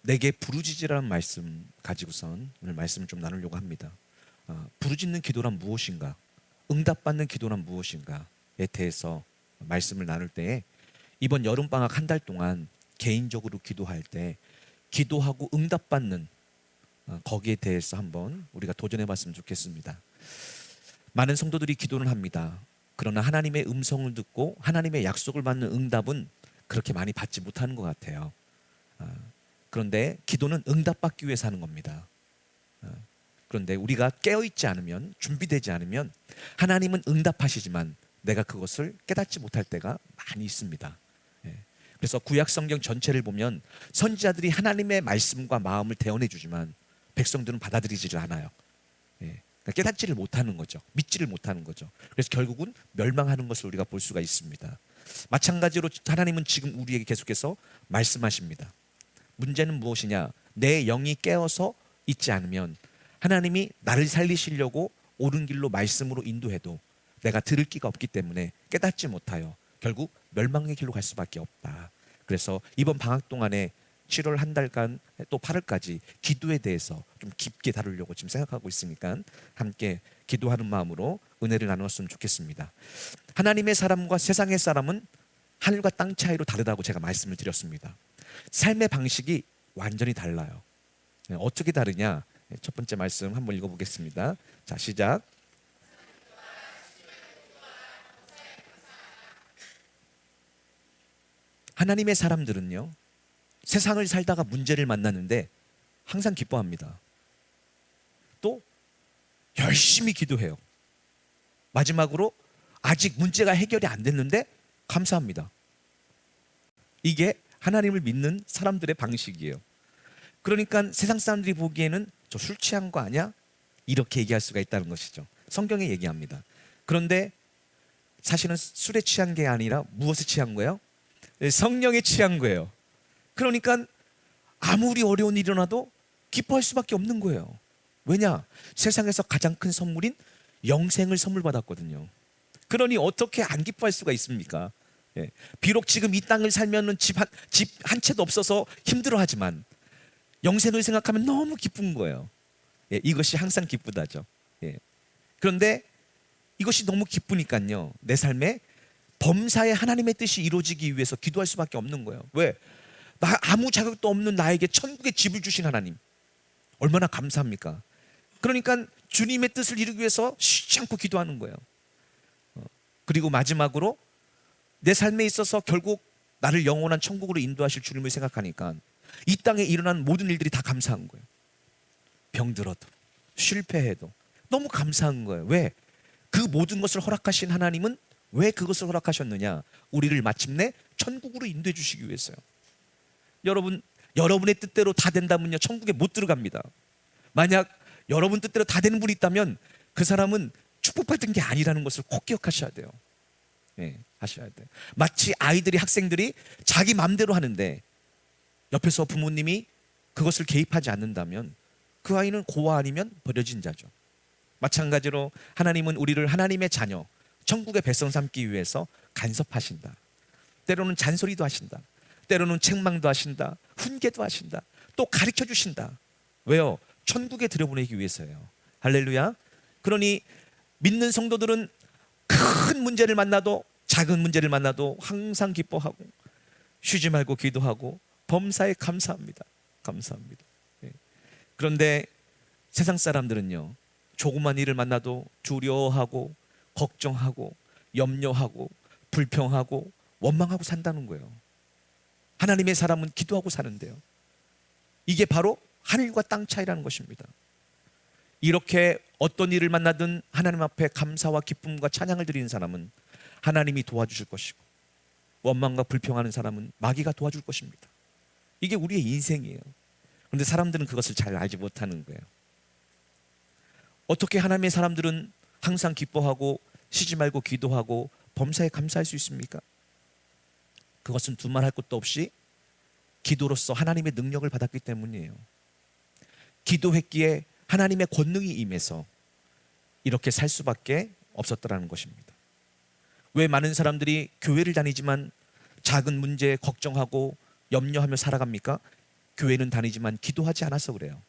내게 부르짖으라는 말씀 가지고선 오늘 말씀을 좀 나누려고 합니다. 부르짖는 기도란 무엇인가? 응답받는 기도란 무엇인가에 대해서 말씀을 나눌 때에 이번 여름방학 한 달 동안 개인적으로 기도할 때 기도하고 응답받는 거기에 대해서 한번 우리가 도전해 봤으면 좋겠습니다. 많은 성도들이 기도를 합니다. 그러나 하나님의 음성을 듣고 하나님의 약속을 받는 응답은 그렇게 많이 받지 못하는 것 같아요. 그런데 기도는 응답받기 위해서 하는 겁니다. 그런데 우리가 깨어있지 않으면, 준비되지 않으면 하나님은 응답하시지만 내가 그것을 깨닫지 못할 때가 많이 있습니다. 그래서 구약 성경 전체를 보면 선지자들이 하나님의 말씀과 마음을 대언해 주지만 백성들은 받아들이지를 않아요. 그러니까 깨닫지를 못하는 거죠. 믿지를 못하는 거죠. 그래서 결국은 멸망하는 것을 우리가 볼 수가 있습니다. 마찬가지로 하나님은 지금 우리에게 계속해서 말씀하십니다. 문제는 무엇이냐? 내 영이 깨어서 있지 않으면 하나님이 나를 살리시려고 옳은 길로 말씀으로 인도해도 내가 들을 기가 없기 때문에 깨닫지 못하여 결국 멸망의 길로 갈 수밖에 없다. 그래서 이번 방학 동안에 7월 한 달간 또 8월까지 기도에 대해서 좀 깊게 다루려고 지금 생각하고 있으니까 함께 기도하는 마음으로 은혜를 나누었으면 좋겠습니다. 하나님의 사람과 세상의 사람은 하늘과 땅 차이로 다르다고 제가 말씀을 드렸습니다. 삶의 방식이 완전히 달라요. 어떻게 다르냐? 첫 번째 말씀 한번 읽어보겠습니다. 자, 시작. 하나님의 사람들은요, 세상을 살다가 문제를 만나는데 항상 기뻐합니다. 또 열심히 기도해요. 마지막으로 아직 문제가 해결이 안 됐는데 감사합니다. 이게 하나님을 믿는 사람들의 방식이에요. 그러니까 세상 사람들이 보기에는 저 술 취한 거 아니야? 이렇게 얘기할 수가 있다는 것이죠. 성경에 얘기합니다. 그런데 사실은 술에 취한 게 아니라 무엇에 취한 거예요? 성령에 취한 거예요. 그러니까 아무리 어려운 일이 일어나도 기뻐할 수밖에 없는 거예요. 왜냐? 세상에서 가장 큰 선물인 영생을 선물 받았거든요. 그러니 어떻게 안 기뻐할 수가 있습니까? 비록 지금 이 땅을 살면은 집 한 채도 없어서 힘들어하지만 영생을 생각하면 너무 기쁜 거예요. 이것이 항상 기쁘다죠. 그런데 이것이 너무 기쁘니까요, 내 삶에 범사에 하나님의 뜻이 이루어지기 위해서 기도할 수밖에 없는 거예요. 왜? 나 아무 자격도 없는 나에게 천국의 집을 주신 하나님, 얼마나 감사합니까? 그러니까 주님의 뜻을 이루기 위해서 쉬지 않고 기도하는 거예요. 그리고 마지막으로 내 삶에 있어서 결국 나를 영원한 천국으로 인도하실 주님을 생각하니까 이 땅에 일어난 모든 일들이 다 감사한 거예요. 병들어도 실패해도 너무 감사한 거예요. 왜? 그 모든 것을 허락하신 하나님은 왜 그것을 허락하셨느냐? 우리를 마침내 천국으로 인도해 주시기 위해서요. 여러분의 뜻대로 다 된다면요, 천국에 못 들어갑니다. 만약 여러분 뜻대로 다 되는 분이 있다면 그 사람은 축복받은 게 아니라는 것을 꼭 기억하셔야 돼요. 하셔야 돼요. 마치 아이들이, 학생들이 자기 마음대로 하는데 옆에서 부모님이 그것을 개입하지 않는다면 그 아이는 고아 아니면 버려진 자죠. 마찬가지로 하나님은 우리를 하나님의 자녀, 천국의 백성 삼기 위해서 간섭하신다. 때로는 잔소리도 하신다. 때로는 책망도 하신다. 훈계도 하신다. 또 가르쳐 주신다. 왜요? 천국에 들여보내기 위해서예요. 할렐루야. 그러니 믿는 성도들은 큰 문제를 만나도, 작은 문제를 만나도 항상 기뻐하고 쉬지 말고 기도하고 범사에 감사합니다. 감사합니다. 그런데 세상 사람들은요, 조그만 일을 만나도 두려워하고 걱정하고 염려하고 불평하고 원망하고 산다는 거예요. 하나님의 사람은 기도하고 사는데요. 이게 바로 하늘과 땅 차이라는 것입니다. 이렇게 어떤 일을 만나든 하나님 앞에 감사와 기쁨과 찬양을 드리는 사람은 하나님이 도와주실 것이고, 원망과 불평하는 사람은 마귀가 도와줄 것입니다. 이게 우리의 인생이에요. 그런데 사람들은 그것을 잘 알지 못하는 거예요. 어떻게 하나님의 사람들은 항상 기뻐하고 쉬지 말고 기도하고 범사에 감사할 수 있습니까? 그것은 두말할 것도 없이 기도로서 하나님의 능력을 받았기 때문이에요. 기도했기에 하나님의 권능이 임해서 이렇게 살 수밖에 없었더라는 것입니다. 왜 많은 사람들이 교회를 다니지만 작은 문제에 걱정하고 염려하며 살아갑니까? 교회는 다니지만 기도하지 않아서 그래요.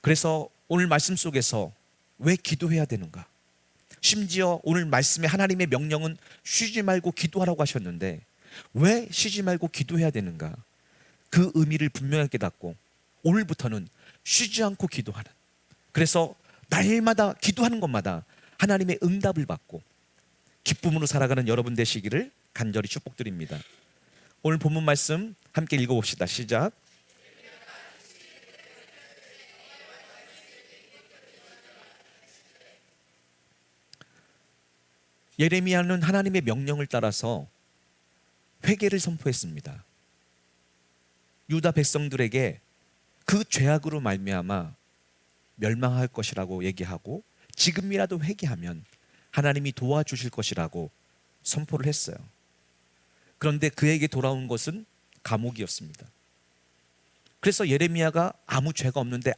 그래서 오늘 말씀 속에서 왜 기도해야 되는가? 심지어 오늘 말씀에 하나님의 명령은 쉬지 말고 기도하라고 하셨는데 왜 쉬지 말고 기도해야 되는가? 그 의미를 분명하게 깨닫고 오늘부터는 쉬지 않고 기도하는, 그래서 날마다 기도하는 것마다 하나님의 응답을 받고 기쁨으로 살아가는 여러분 되시기를 간절히 축복드립니다. 오늘 본문 말씀 함께 읽어봅시다. 시작. 예레미야는 하나님의 명령을 따라서 회개를 선포했습니다. 유다 백성들에게 그 죄악으로 말미암아 멸망할 것이라고 얘기하고 지금이라도 회개하면 하나님이 도와주실 것이라고 선포를 했어요. 그런데 그에게 돌아온 것은 감옥이었습니다. 그래서 예레미야가 아무 죄가 없는데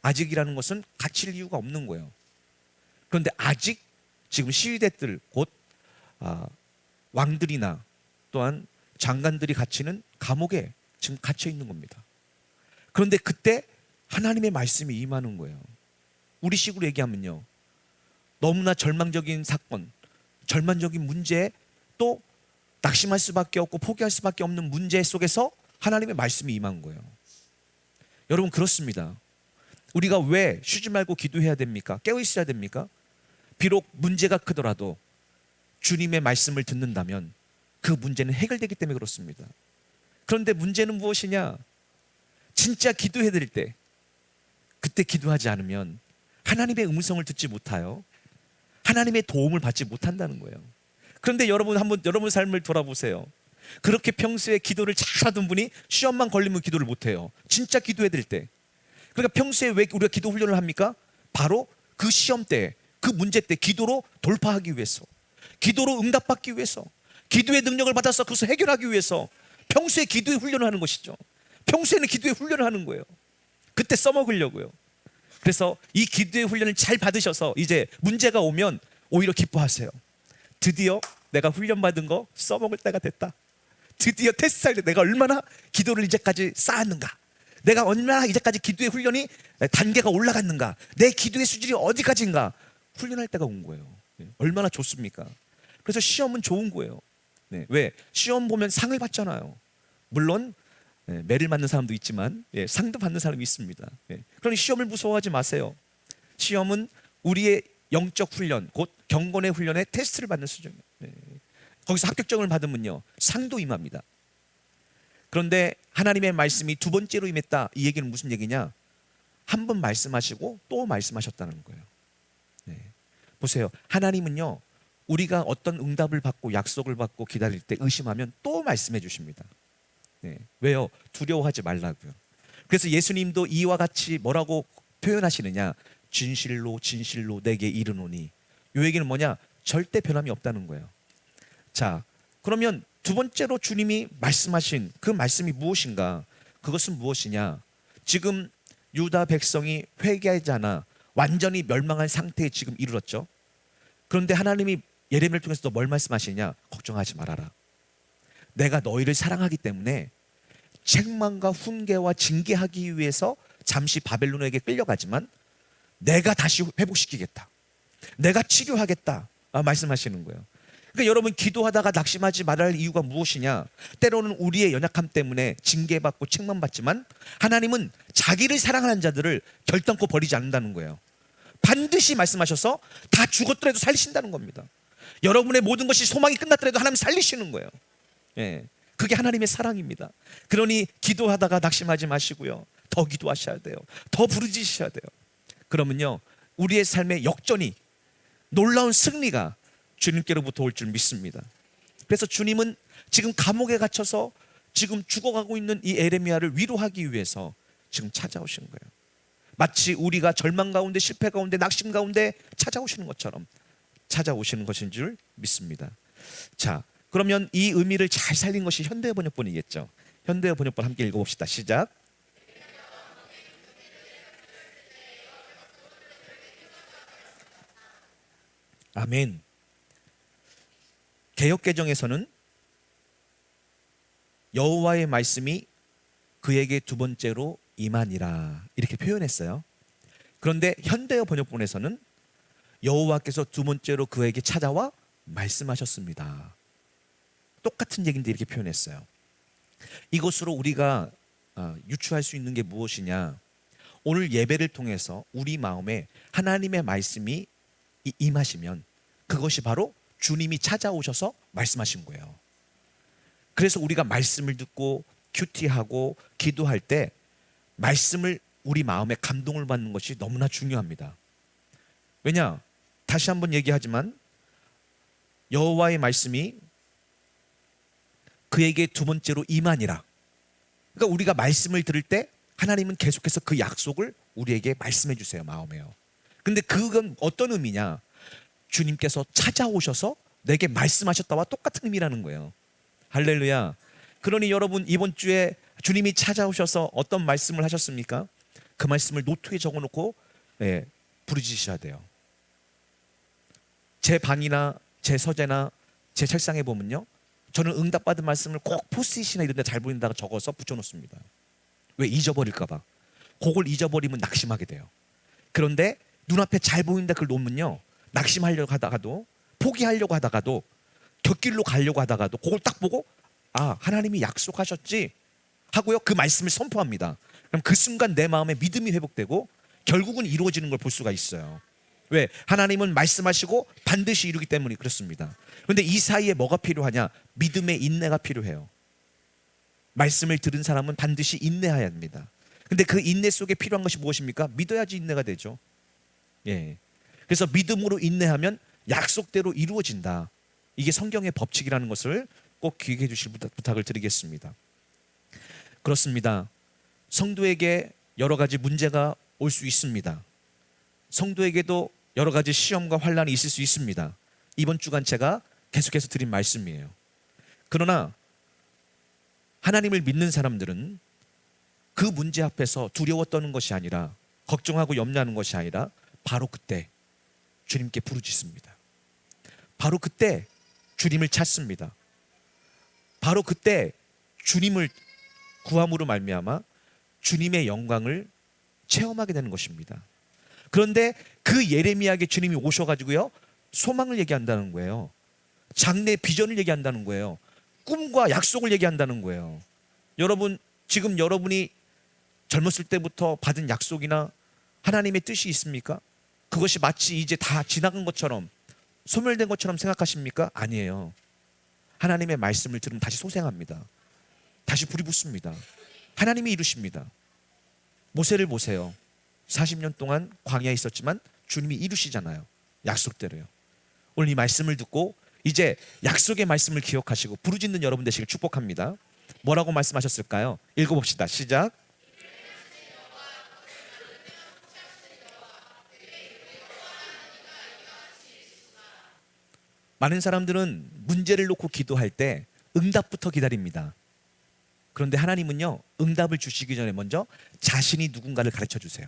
아직이라는 것은 갇힐 이유가 없는 거예요. 그런데 아직 지금 시위대들 곧 왕들이나 또한 장관들이 갇히는 감옥에 지금 갇혀 있는 겁니다. 그런데 그때 하나님의 말씀이 임하는 거예요. 우리식으로 얘기하면요, 너무나 절망적인 사건, 절망적인 문제에 또 낙심할 수밖에 없고 포기할 수밖에 없는 문제 속에서 하나님의 말씀이 임한 거예요. 여러분, 그렇습니다. 우리가 왜 쉬지 말고 기도해야 됩니까? 깨어 있어야 됩니까? 비록 문제가 크더라도 주님의 말씀을 듣는다면 그 문제는 해결되기 때문에 그렇습니다. 그런데 문제는 무엇이냐? 진짜 기도해야 될 때, 그때 기도하지 않으면 하나님의 음성을 듣지 못하여 하나님의 도움을 받지 못한다는 거예요. 그런데 여러분, 한번 여러분 삶을 돌아보세요. 그렇게 평소에 기도를 잘하던 분이 시험만 걸리면 기도를 못해요. 진짜 기도해야 될 때. 그러니까 평소에 왜 우리가 기도 훈련을 합니까? 바로 그 시험 때, 그 문제 때 기도로 돌파하기 위해서, 기도로 응답받기 위해서, 기도의 능력을 받아서 그것을 해결하기 위해서 평소에 기도의 훈련을 하는 것이죠. 평소에는 기도의 훈련을 하는 거예요. 그때 써먹으려고요. 그래서 이 기도의 훈련을 잘 받으셔서 이제 문제가 오면 오히려 기뻐하세요. 드디어 내가 훈련받은 거 써먹을 때가 됐다. 드디어 테스트할 때 내가 얼마나 기도를 이제까지 쌓았는가, 내가 얼마나 이제까지 기도의 훈련이 단계가 올라갔는가, 내 기도의 수준이 어디까지인가 훈련할 때가 온 거예요. 얼마나 좋습니까? 그래서 시험은 좋은 거예요. 왜? 시험 보면 상을 받잖아요. 물론 매를 맞는 사람도 있지만 상도 받는 사람이 있습니다. 그러니 시험을 무서워하지 마세요. 시험은 우리의 영적 훈련, 곧 경건의 훈련에 테스트를 받는 수준이에요. 거기서 합격점을 받으면요, 상도 임합니다. 그런데 하나님의 말씀이 두 번째로 임했다, 이 얘기는 무슨 얘기냐? 한 번 말씀하시고 또 말씀하셨다는 거예요. 보세요. 하나님은요, 우리가 어떤 응답을 받고 약속을 받고 기다릴 때 의심하면 또 말씀해 주십니다. 왜요? 두려워하지 말라고요. 그래서 예수님도 이와 같이 뭐라고 표현하시느냐? 진실로 진실로 내게 이르노니. 이 얘기는 뭐냐? 절대 변함이 없다는 거예요. 자, 그러면 두 번째로 주님이 말씀하신 그 말씀이 무엇인가? 그것은 무엇이냐? 지금 유다 백성이 회개하지 않아 완전히 멸망한 상태에 지금 이르렀죠. 그런데 하나님이 예레미야를 통해서 또 뭘 말씀하시냐? 걱정하지 말아라. 내가 너희를 사랑하기 때문에 책망과 훈계와 징계하기 위해서 잠시 바벨론에게 끌려가지만 내가 다시 회복시키겠다, 내가 치료하겠다, 말씀하시는 거예요. 그러니까 여러분, 기도하다가 낙심하지 말아야 할 이유가 무엇이냐? 때로는 우리의 연약함 때문에 징계받고 책망받지만 하나님은 자기를 사랑하는 자들을 결단코 버리지 않는다는 거예요. 반드시 말씀하셔서 다 죽었더라도 살리신다는 겁니다. 여러분의 모든 것이 소망이 끝났더라도 하나님 살리시는 거예요. 그게 하나님의 사랑입니다. 그러니 기도하다가 낙심하지 마시고요, 더 기도하셔야 돼요. 더 부르짖으셔야 돼요. 그러면요, 우리의 삶의 역전이, 놀라운 승리가 주님께로부터 올 줄 믿습니다. 그래서 주님은 지금 감옥에 갇혀서 지금 죽어가고 있는 이 에레미야를 위로하기 위해서 지금 찾아오신 거예요. 마치 우리가 절망 가운데, 실패 가운데, 낙심 가운데 찾아오시는 것처럼 찾아오시는 것인 줄 믿습니다. 자, 그러면 이 의미를 잘 살린 것이 현대어 번역본이겠죠. 현대어 번역본 함께 읽어봅시다. 시작. 아멘. 개역개정에서는 여호와의 말씀이 그에게 두 번째로 임하니라 이렇게 표현했어요. 그런데 현대어 번역본에서는 여호와께서 두 번째로 그에게 찾아와 말씀하셨습니다. 똑같은 얘기인데 이렇게 표현했어요. 이것으로 우리가 유추할 수 있는 게 무엇이냐? 오늘 예배를 통해서 우리 마음에 하나님의 말씀이 임하시면 그것이 바로 주님이 찾아오셔서 말씀하신 거예요. 그래서 우리가 말씀을 듣고 큐티하고 기도할 때 말씀을 우리 마음에 감동을 받는 것이 너무나 중요합니다. 왜냐? 다시 한번 얘기하지만 여호와의 말씀이 그에게 두 번째로 임하니라. 그러니까 우리가 말씀을 들을 때 하나님은 계속해서 그 약속을 우리에게 말씀해 주세요, 마음에요. 근데 그건 어떤 의미냐? 주님께서 찾아오셔서 내게 말씀하셨다와 똑같은 의미라는 거예요. 할렐루야. 그러니 여러분, 이번 주에 주님이 찾아오셔서 어떤 말씀을 하셨습니까? 그 말씀을 노트에 적어놓고 부르짖으셔야 돼요. 제 방이나 제 서재나 제 책상에 보면요, 저는 응답받은 말씀을 꼭 포스트잇이나 이런 데 잘 보인다고 적어서 붙여놓습니다. 왜? 잊어버릴까 봐. 그걸 잊어버리면 낙심하게 돼요. 그런데 눈앞에 잘 보인다 그걸 놓으면요, 낙심하려고 하다가도, 포기하려고 하다가도, 곁길로 가려고 하다가도 그걸 딱 보고 하나님이 약속하셨지 하고요, 그 말씀을 선포합니다. 그럼 그 순간 내 마음에 믿음이 회복되고 결국은 이루어지는 걸 볼 수가 있어요. 왜? 하나님은 말씀하시고 반드시 이루기 때문에 그렇습니다. 그런데 이 사이에 뭐가 필요하냐? 믿음의 인내가 필요해요. 말씀을 들은 사람은 반드시 인내해야 합니다. 근데 그 인내 속에 필요한 것이 무엇입니까? 믿어야지 인내가 되죠. 그래서 믿음으로 인내하면 약속대로 이루어진다. 이게 성경의 법칙이라는 것을 꼭 기억해 주실 부탁을 드리겠습니다. 그렇습니다. 성도에게 여러 가지 문제가 올 수 있습니다. 성도에게도 여러 가지 시험과 환난이 있을 수 있습니다. 이번 주간 제가 계속해서 드린 말씀이에요. 그러나 하나님을 믿는 사람들은 그 문제 앞에서 두려워 떠는 것이 아니라, 걱정하고 염려하는 것이 아니라 바로 그때 주님께 부르짖습니다. 바로 그때 주님을 찾습니다. 바로 그때 주님을 구함으로 말미암아 주님의 영광을 체험하게 되는 것입니다. 그런데 그 예레미야에게 주님이 오셔가지고요, 소망을 얘기한다는 거예요. 장래 비전을 얘기한다는 거예요. 꿈과 약속을 얘기한다는 거예요. 여러분, 지금 여러분이 젊었을 때부터 받은 약속이나 하나님의 뜻이 있습니까? 그것이 마치 이제 다 지나간 것처럼, 소멸된 것처럼 생각하십니까? 아니에요. 하나님의 말씀을 들으면 다시 소생합니다. 다시 불이 붙습니다. 하나님이 이루십니다. 모세를 보세요. 40년 동안 광야에 있었지만 주님이 이루시잖아요. 약속대로요. 오늘 이 말씀을 듣고 이제 약속의 말씀을 기억하시고 부르짖는 여러분 되시길 축복합니다. 뭐라고 말씀하셨을까요? 읽어봅시다. 시작. 많은 사람들은 문제를 놓고 기도할 때 응답부터 기다립니다. 그런데 하나님은요, 응답을 주시기 전에 먼저 자신이 누군가를 가르쳐 주세요.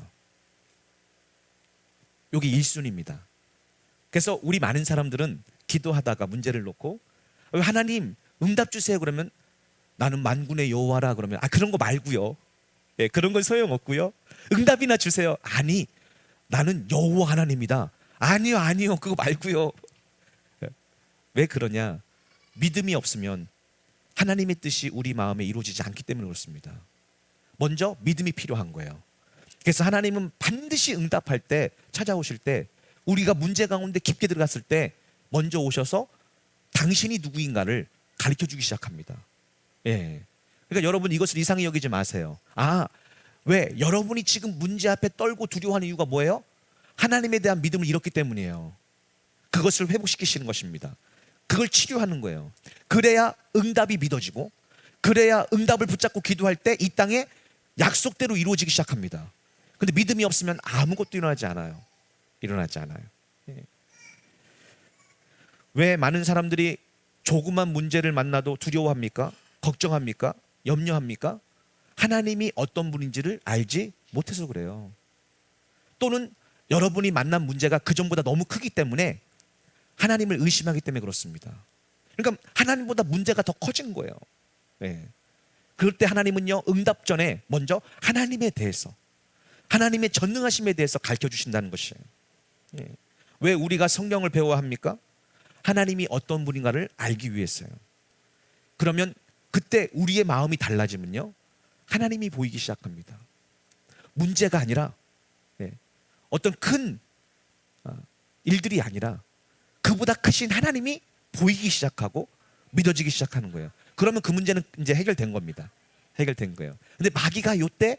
여기 1순위입니다. 그래서 우리 많은 사람들은 기도하다가 문제를 놓고 하나님 응답 주세요 그러면 나는 만군의 여호와라 그러면 그런 거 말고요. 그런 건 소용없고요. 응답이나 주세요. 아니, 나는 여호와 하나님이다. 아니요 그거 말고요. 왜 그러냐? 믿음이 없으면 하나님의 뜻이 우리 마음에 이루어지지 않기 때문에 그렇습니다. 먼저 믿음이 필요한 거예요. 그래서 하나님은 반드시 응답할 때, 찾아오실 때, 우리가 문제 가운데 깊게 들어갔을 때 먼저 오셔서 당신이 누구인가를 가르쳐 주기 시작합니다. 그러니까 여러분, 이것을 이상히 여기지 마세요. 왜? 여러분이 지금 문제 앞에 떨고 두려워하는 이유가 뭐예요? 하나님에 대한 믿음을 잃었기 때문이에요. 그것을 회복시키시는 것입니다. 그걸 치료하는 거예요. 그래야 응답이 믿어지고, 그래야 응답을 붙잡고 기도할 때 이 땅에 약속대로 이루어지기 시작합니다. 근데 믿음이 없으면 아무것도 일어나지 않아요. 왜 많은 사람들이 조그만 문제를 만나도 두려워합니까? 걱정합니까? 염려합니까? 하나님이 어떤 분인지를 알지 못해서 그래요. 또는 여러분이 만난 문제가 그 전보다 너무 크기 때문에 하나님을 의심하기 때문에 그렇습니다. 그러니까 하나님보다 문제가 더 커진 거예요. 그럴 때 하나님은요, 응답 전에 먼저 하나님에 대해서, 하나님의 전능하심에 대해서 가르쳐 주신다는 것이에요. 예. 왜 우리가 성경을 배워야 합니까? 하나님이 어떤 분인가를 알기 위해서요. 그러면 그때 우리의 마음이 달라지면요, 하나님이 보이기 시작합니다. 문제가 아니라, 예, 어떤 큰 일들이 아니라 그보다 크신 하나님이 보이기 시작하고 믿어지기 시작하는 거예요. 그러면 그 문제는 이제 해결된 겁니다. 해결된 거예요. 근데 마귀가 요때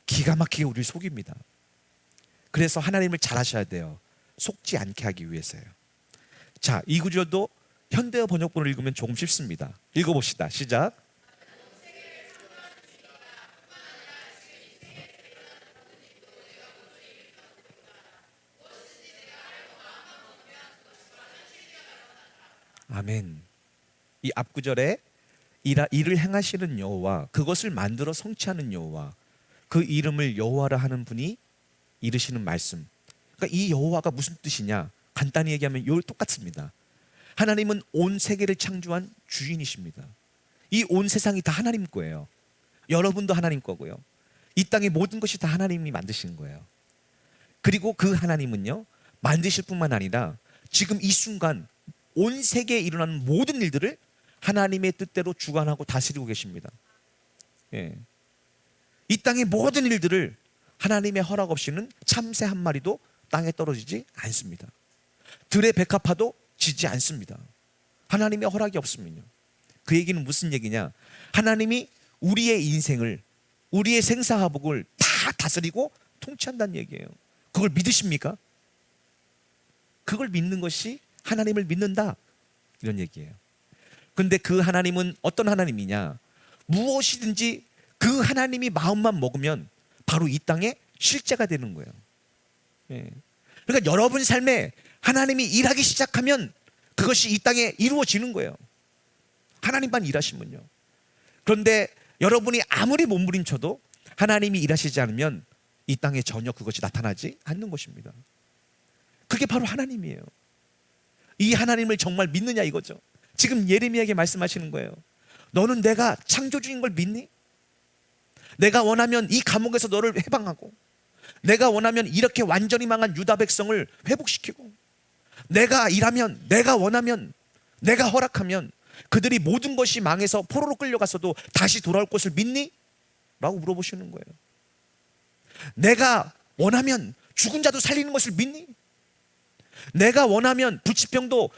기가 막히게 우리를 속입니다. 그래서 하나님을 잘 아셔야 돼요. 속지 않게 하기 위해서요. 자, 이 구절도 현대어 번역본을 읽으면 조금 쉽습니다. 읽어봅시다. 시작. 아멘. 이 앞구절에 이를 행하시는 여호와, 그것을 만들어 성취하는 여호와, 그 이름을 여호와라 하는 분이 이르시는 말씀. 그러니까 이 여호와가 무슨 뜻이냐? 간단히 얘기하면 요 똑같습니다. 하나님은 온 세계를 창조한 주인이십니다. 이 온 세상이 다 하나님 거예요. 여러분도 하나님 거고요. 이 땅의 모든 것이 다 하나님이 만드신 거예요. 그리고 그 하나님은요, 만드실 뿐만 아니라 지금 이 순간 온 세계에 일어나는 모든 일들을 하나님의 뜻대로 주관하고 다스리고 계십니다. 예. 이 땅의 모든 일들을 하나님의 허락 없이는 참새 한 마리도 땅에 떨어지지 않습니다. 들의 백합화도 지지 않습니다. 하나님의 허락이 없으면요. 그 얘기는 무슨 얘기냐? 하나님이 우리의 인생을, 우리의 생사화복을 다 다스리고 통치한다는 얘기예요. 그걸 믿으십니까? 그걸 믿는 것이 하나님을 믿는다, 이런 얘기예요. 근데 그 하나님은 어떤 하나님이냐? 무엇이든지 그 하나님이 마음만 먹으면 바로 이 땅에 실제가 되는 거예요. 예. 그러니까 여러분 삶에 하나님이 일하기 시작하면 그것이 이 땅에 이루어지는 거예요. 하나님만 일하시면요. 그런데 여러분이 아무리 몸부림쳐도 하나님이 일하시지 않으면 이 땅에 전혀 그것이 나타나지 않는 것입니다. 그게 바로 하나님이에요. 이 하나님을 정말 믿느냐 이거죠. 지금 예레미야에게 말씀하시는 거예요. 너는 내가 창조주인 걸 믿니? 내가 원하면 이 감옥에서 너를 해방하고, 내가 원하면 이렇게 완전히 망한 유다 백성을 회복시키고, 내가 일하면, 내가 원하면, 내가 허락하면 그들이 모든 것이 망해서 포로로 끌려갔어도 다시 돌아올 것을 믿니? 라고 물어보시는 거예요. 내가 원하면 죽은 자도 살리는 것을 믿니? 내가 원하면 불치병도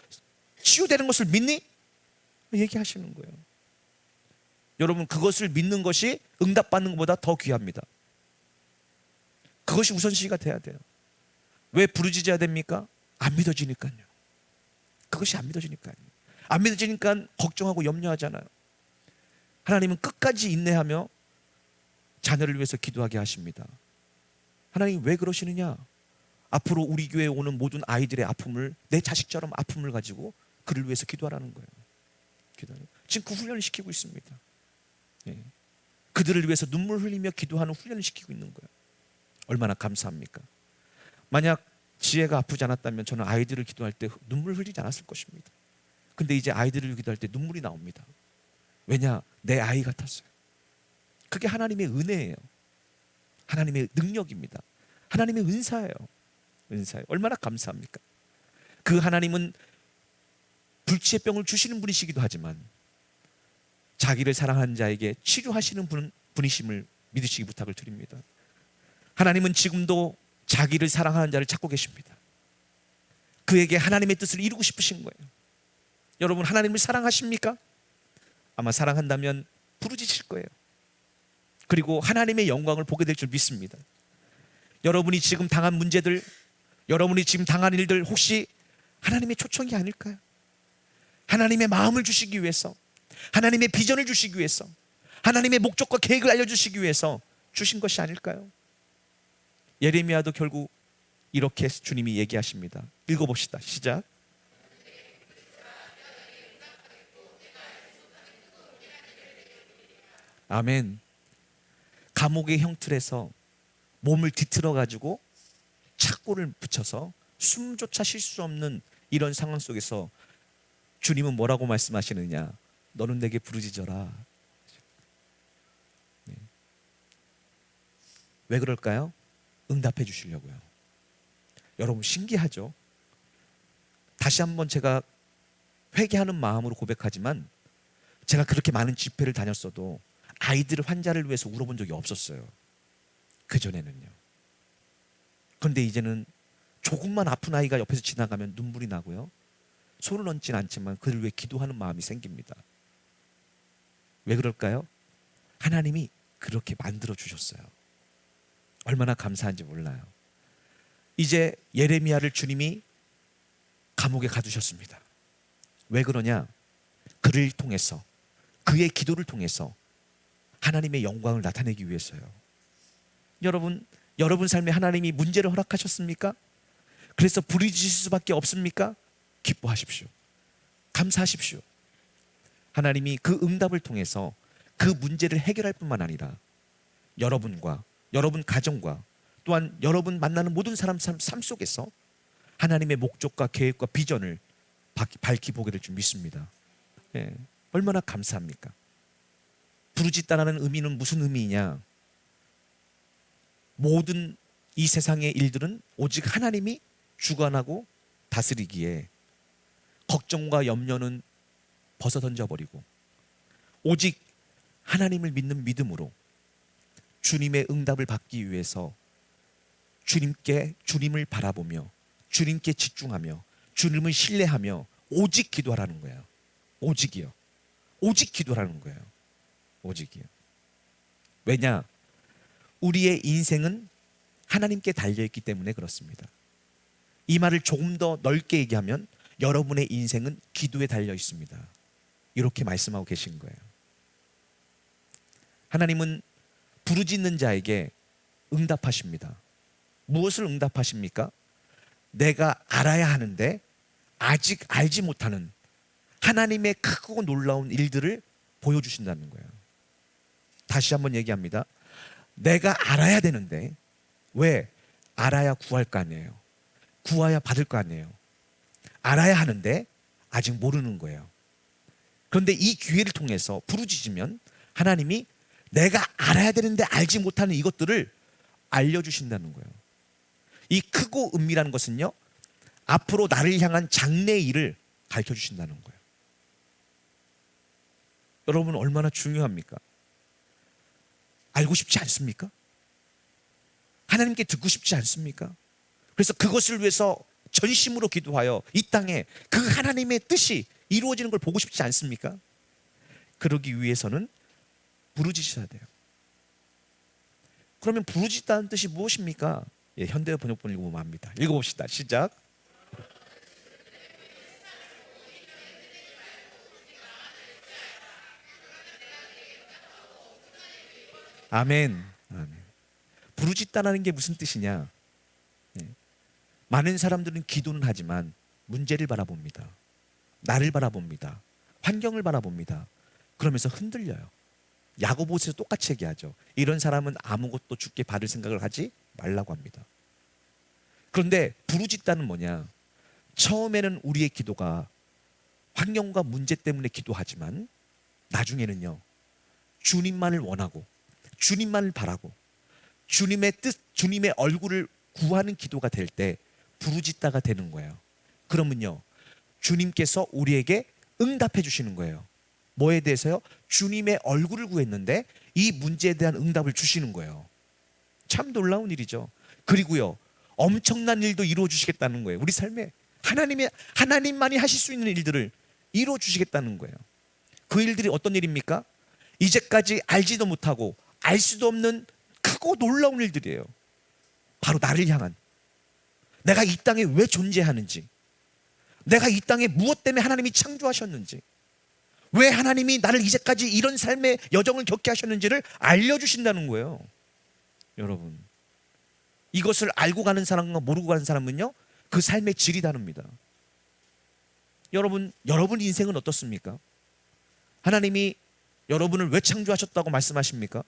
치유되는 것을 믿니? 얘기하시는 거예요. 여러분, 그것을 믿는 것이 응답받는 것보다 더 귀합니다. 그것이 우선시가 돼야 돼요. 왜 부르짖어야 됩니까? 안 믿어지니까요. 그것이 안 믿어지니까요. 안 믿어지니까 걱정하고 염려하잖아요. 하나님은 끝까지 인내하며 자녀를 위해서 기도하게 하십니다. 하나님 왜 그러시느냐? 앞으로 우리 교회에 오는 모든 아이들의 아픔을, 내 자식처럼 아픔을 가지고 그를 위해서 기도하라는 거예요. 지금 그 훈련을 시키고 있습니다. 예. 그들을 위해서 눈물 흘리며 기도하는 훈련을 시키고 있는 거예요. 얼마나 감사합니까? 만약 지혜가 아프지 않았다면 저는 아이들을 기도할 때 눈물 흘리지 않았을 것입니다. 근데 이제 아이들을 기도할 때 눈물이 나옵니다. 왜냐? 내 아이 같았어요. 그게 하나님의 은혜예요. 하나님의 능력입니다. 하나님의 은사예요. 은사예요. 얼마나 감사합니까? 그 하나님은 불치의 병을 주시는 분이시기도 하지만 자기를 사랑하는 자에게 치료하시는 분이심을 믿으시기 부탁을 드립니다. 하나님은 지금도 자기를 사랑하는 자를 찾고 계십니다. 그에게 하나님의 뜻을 이루고 싶으신 거예요. 여러분, 하나님을 사랑하십니까? 아마 사랑한다면 부르짖으실 거예요. 그리고 하나님의 영광을 보게 될 줄 믿습니다. 여러분이 지금 당한 문제들, 여러분이 지금 당한 일들 혹시 하나님의 초청이 아닐까요? 하나님의 마음을 주시기 위해서, 하나님의 비전을 주시기 위해서, 하나님의 목적과 계획을 알려주시기 위해서 주신 것이 아닐까요? 예레미야도 결국 이렇게 주님이 얘기하십니다. 읽어봅시다. 시작. 아멘. 감옥의 형틀에서 몸을 뒤틀어 가지고 착고를 붙여서 숨조차 쉴 수 없는 이런 상황 속에서 주님은 뭐라고 말씀하시느냐? 너는 내게 부르짖어라. 왜 그럴까요? 응답해 주시려고요. 여러분 신기하죠? 다시 한번 제가 회개하는 마음으로 고백하지만 제가 그렇게 많은 집회를 다녔어도 아이들 환자를 위해서 울어본 적이 없었어요. 그전에는요. 그런데 이제는 조금만 아픈 아이가 옆에서 지나가면 눈물이 나고요. 손을 얹진 않지만 그를 위해 기도하는 마음이 생깁니다. 왜 그럴까요? 하나님이 그렇게 만들어 주셨어요. 얼마나 감사한지 몰라요. 이제 예레미야를 주님이 감옥에 가두셨습니다. 왜 그러냐? 그를 통해서, 그의 기도를 통해서 하나님의 영광을 나타내기 위해서요. 여러분 삶에 하나님이 문제를 허락하셨습니까? 그래서 부르짖을 수밖에 없습니까? 기뻐하십시오. 감사하십시오. 하나님이 그 응답을 통해서 그 문제를 해결할 뿐만 아니라 여러분과 여러분 가정과 또한 여러분 만나는 모든 사람 삶 속에서 하나님의 목적과 계획과 비전을 밝히 보게 될 줄 믿습니다. 예, 얼마나 감사합니까? 부르짖다라는 의미는 무슨 의미냐? 모든 이 세상의 일들은 오직 하나님이 주관하고 다스리기에 걱정과 염려는 벗어던져버리고 오직 하나님을 믿는 믿음으로 주님의 응답을 받기 위해서 주님을 바라보며 주님께 집중하며 주님을 신뢰하며 오직 기도하라는 거예요. 오직이요. 오직 기도하라는 거예요. 오직이요. 왜냐? 우리의 인생은 하나님께 달려있기 때문에 그렇습니다. 이 말을 조금 더 넓게 얘기하면 여러분의 인생은 기도에 달려 있습니다. 이렇게 말씀하고 계신 거예요. 하나님은 부르짖는 자에게 응답하십니다. 무엇을 응답하십니까? 내가 알아야 하는데 아직 알지 못하는 하나님의 크고 놀라운 일들을 보여주신다는 거예요. 다시 한번 얘기합니다. 내가 알아야 되는데 왜? 알아야 구할 거 아니에요. 구해야 받을 거 아니에요. 알아야 하는데 아직 모르는 거예요. 그런데 이 기회를 통해서 부르짖으면 하나님이 내가 알아야 되는데 알지 못하는 이것들을 알려주신다는 거예요. 이 크고 은밀한 것은요, 앞으로 나를 향한 장래의 일을 가르쳐 주신다는 거예요. 여러분 얼마나 중요합니까? 알고 싶지 않습니까? 하나님께 듣고 싶지 않습니까? 그래서 그것을 위해서 전심으로 기도하여 이 땅에 그 하나님의 뜻이 이루어지는 걸 보고 싶지 않습니까? 그러기 위해서는 부르짖어야 돼요. 그러면 부르짖다는 뜻이 무엇입니까? 예, 현대 번역본 읽어보면 압니다. 읽어봅시다. 시작. 아멘. 아멘. 부르짖다라는 게 무슨 뜻이냐? 예. 많은 사람들은 기도는 하지만 문제를 바라봅니다. 나를 바라봅니다. 환경을 바라봅니다. 그러면서 흔들려요. 야고보서에서 똑같이 얘기하죠. 이런 사람은 아무것도 주께 받을 생각을 하지 말라고 합니다. 그런데 부르짖다는 뭐냐? 처음에는 우리의 기도가 환경과 문제 때문에 기도하지만 나중에는요, 주님만을 원하고 주님만을 바라고 주님의 뜻, 주님의 얼굴을 구하는 기도가 될 때 부르짖다가 되는 거예요. 그러면요, 주님께서 우리에게 응답해 주시는 거예요. 뭐에 대해서요? 주님의 얼굴을 구했는데 이 문제에 대한 응답을 주시는 거예요. 참 놀라운 일이죠. 그리고요, 엄청난 일도 이루어 주시겠다는 거예요. 우리 삶에 하나님만이 하실 수 있는 일들을 이루어 주시겠다는 거예요. 그 일들이 어떤 일입니까? 이제까지 알지도 못하고 알 수도 없는 크고 놀라운 일들이에요. 바로 나를 향한, 내가 이 땅에 왜 존재하는지, 내가 이 땅에 무엇 때문에 하나님이 창조하셨는지, 왜 하나님이 나를 이제까지 이런 삶의 여정을 겪게 하셨는지를 알려주신다는 거예요. 여러분, 이것을 알고 가는 사람과 모르고 가는 사람은요, 그 삶의 질이 다릅니다. 여러분 인생은 어떻습니까? 하나님이 여러분을 왜 창조하셨다고 말씀하십니까?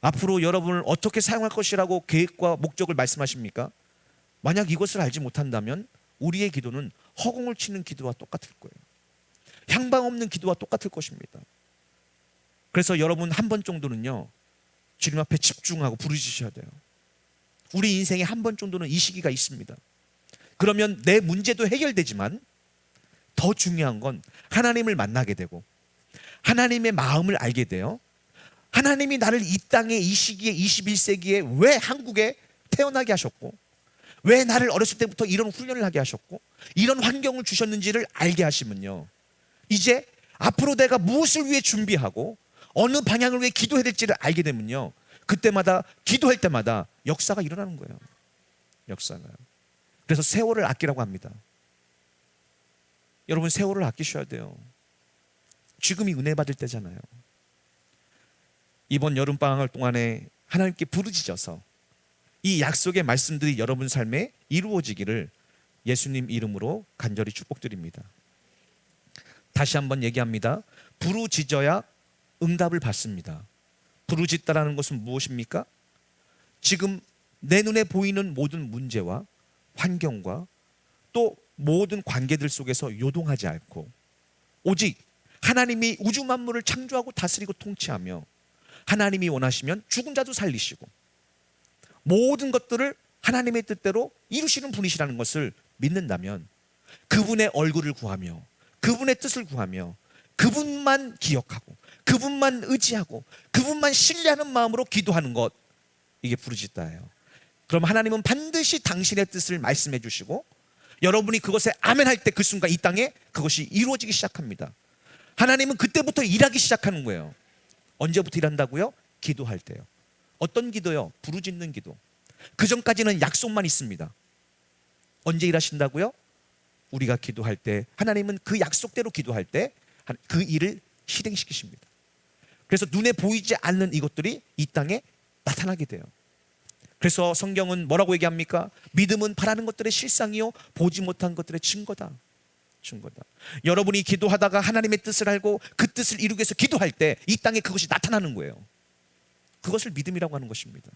앞으로 여러분을 어떻게 사용할 것이라고 계획과 목적을 말씀하십니까? 만약 이것을 알지 못한다면 우리의 기도는 허공을 치는 기도와 똑같을 거예요. 향방 없는 기도와 똑같을 것입니다. 그래서 여러분 한 번 정도는요, 주님 앞에 집중하고 부르짖으셔야 돼요. 우리 인생에 한 번 정도는 이 시기가 있습니다. 그러면 내 문제도 해결되지만 더 중요한 건 하나님을 만나게 되고 하나님의 마음을 알게 돼요. 하나님이 나를 이 땅에 이 시기에 21세기에 왜 한국에 태어나게 하셨고 왜 나를 어렸을 때부터 이런 훈련을 하게 하셨고 이런 환경을 주셨는지를 알게 하시면요, 이제 앞으로 내가 무엇을 위해 준비하고 어느 방향을 위해 기도해야 될지를 알게 되면요, 그때마다 기도할 때마다 역사가 일어나는 거예요. 역사가. 그래서 세월을 아끼라고 합니다. 여러분, 세월을 아끼셔야 돼요. 지금이 은혜 받을 때잖아요. 이번 여름방학 동안에 하나님께 부르짖어서 이 약속의 말씀들이 여러분 삶에 이루어지기를 예수님 이름으로 간절히 축복드립니다. 다시 한번 얘기합니다. 부르짖어야 응답을 받습니다. 부르짖다라는 것은 무엇입니까? 지금 내 눈에 보이는 모든 문제와 환경과 또 모든 관계들 속에서 요동하지 않고 오직 하나님이 우주 만물을 창조하고 다스리고 통치하며 하나님이 원하시면 죽은 자도 살리시고 모든 것들을 하나님의 뜻대로 이루시는 분이시라는 것을 믿는다면 그분의 얼굴을 구하며 그분의 뜻을 구하며 그분만 기억하고 그분만 의지하고 그분만 신뢰하는 마음으로 기도하는 것, 이게 부르짖다예요. 그럼 하나님은 반드시 당신의 뜻을 말씀해 주시고 여러분이 그것에 아멘 할 때 그 순간 이 땅에 그것이 이루어지기 시작합니다. 하나님은 그때부터 일하기 시작하는 거예요. 언제부터 일한다고요? 기도할 때요. 어떤 기도요? 부르짖는 기도. 그 전까지는 약속만 있습니다. 언제 일하신다고요? 우리가 기도할 때 하나님은 그 약속대로 기도할 때 그 일을 실행시키십니다. 그래서 눈에 보이지 않는 이것들이 이 땅에 나타나게 돼요. 그래서 성경은 뭐라고 얘기합니까? 믿음은 바라는 것들의 실상이요 보지 못한 것들의 증거다. 증거다. 여러분이 기도하다가 하나님의 뜻을 알고 그 뜻을 이루기 위해서 기도할 때 이 땅에 그것이 나타나는 거예요. 그것을 믿음이라고 하는 것입니다.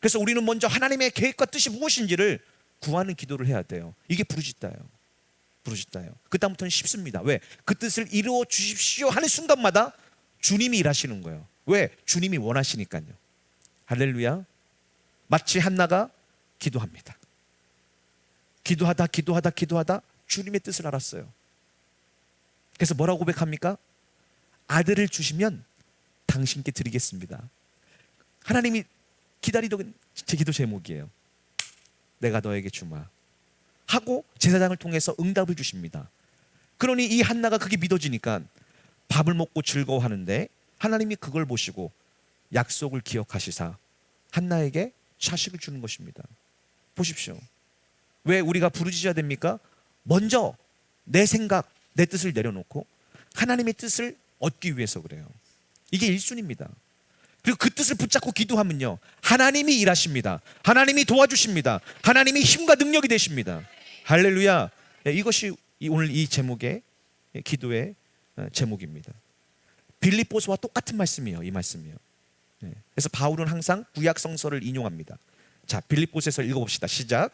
그래서 우리는 먼저 하나님의 계획과 뜻이 무엇인지를 구하는 기도를 해야 돼요. 이게 부르짖다예요. 부르짖다예요. 그 다음부터는 쉽습니다. 왜? 그 뜻을 이루어 주십시오 하는 순간마다 주님이 일하시는 거예요. 왜? 주님이 원하시니까요. 할렐루야. 마치 한나가 기도합니다. 기도하다 주님의 뜻을 알았어요. 그래서 뭐라고 고백합니까? 아들을 주시면 당신께 드리겠습니다. 하나님이 기다리던 제 기도 제목이에요. 내가 너에게 주마 하고 제사장을 통해서 응답을 주십니다. 그러니 이 한나가 그게 믿어지니까 밥을 먹고 즐거워하는데 하나님이 그걸 보시고 약속을 기억하시사 한나에게 자식을 주는 것입니다. 보십시오. 왜 우리가 부르짖어야 됩니까? 먼저 내 생각, 내 뜻을 내려놓고 하나님의 뜻을 얻기 위해서 그래요. 이게 1순위입니다. 그리고 그 뜻을 붙잡고 기도하면요, 하나님이 일하십니다. 하나님이 도와주십니다. 하나님이 힘과 능력이 되십니다. 할렐루야. 이것이 오늘 이 제목의 기도의 제목입니다. 빌립보서와 똑같은 말씀이에요. 이 말씀이요. 그래서 바울은 항상 구약 성서를 인용합니다. 자, 빌립보서에서 읽어봅시다. 시작.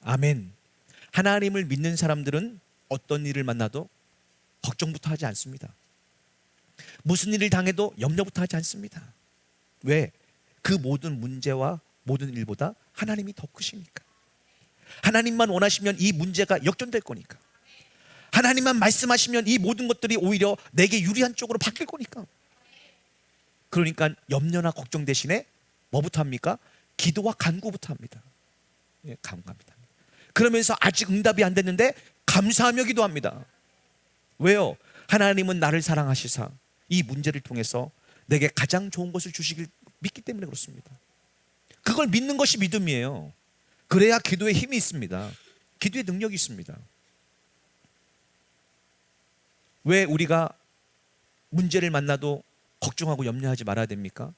아멘. 하나님을 믿는 사람들은 어떤 일을 만나도 걱정부터 하지 않습니다. 무슨 일을 당해도 염려부터 하지 않습니다. 왜? 그 모든 문제와 모든 일보다 하나님이 더 크시니까. 하나님만 원하시면 이 문제가 역전될 거니까. 하나님만 말씀하시면 이 모든 것들이 오히려 내게 유리한 쪽으로 바뀔 거니까. 그러니까 염려나 걱정 대신에 뭐부터 합니까? 기도와 간구부터 합니다. 간구합니다. 그러면서 아직 응답이 안 됐는데 감사하며 기도합니다. 왜요? 하나님은 나를 사랑하시사 이 문제를 통해서 내게 가장 좋은 것을 주시길 믿기 때문에 그렇습니다. 그걸 믿는 것이 믿음이에요. 그래야 기도에 힘이 있습니다. 기도에 능력이 있습니다. 왜 우리가 문제를 만나도 걱정하고 염려하지 말아야 됩니까?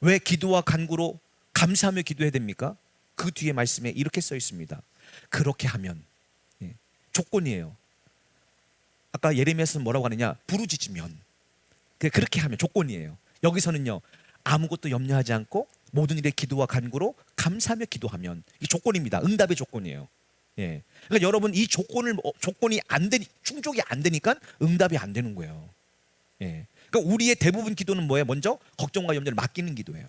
왜 기도와 간구로 감사하며 기도해야 됩니까? 그 뒤에 말씀에 이렇게 써 있습니다. 그렇게 하면, 조건이에요. 아까 예레미야서는 뭐라고 하느냐? 부르짖으면. 그렇게 하면 조건이에요. 여기서는요, 아무것도 염려하지 않고 모든 일에 기도와 간구로 감사하며 기도하면, 이게 조건입니다. 응답의 조건이에요. 예. 그러니까 여러분 이 조건이 안 되니 충족이 안 되니까 응답이 안 되는 거예요. 예. 그러니까 우리의 대부분 기도는 뭐예요? 먼저 걱정과 염려를 맡기는 기도예요.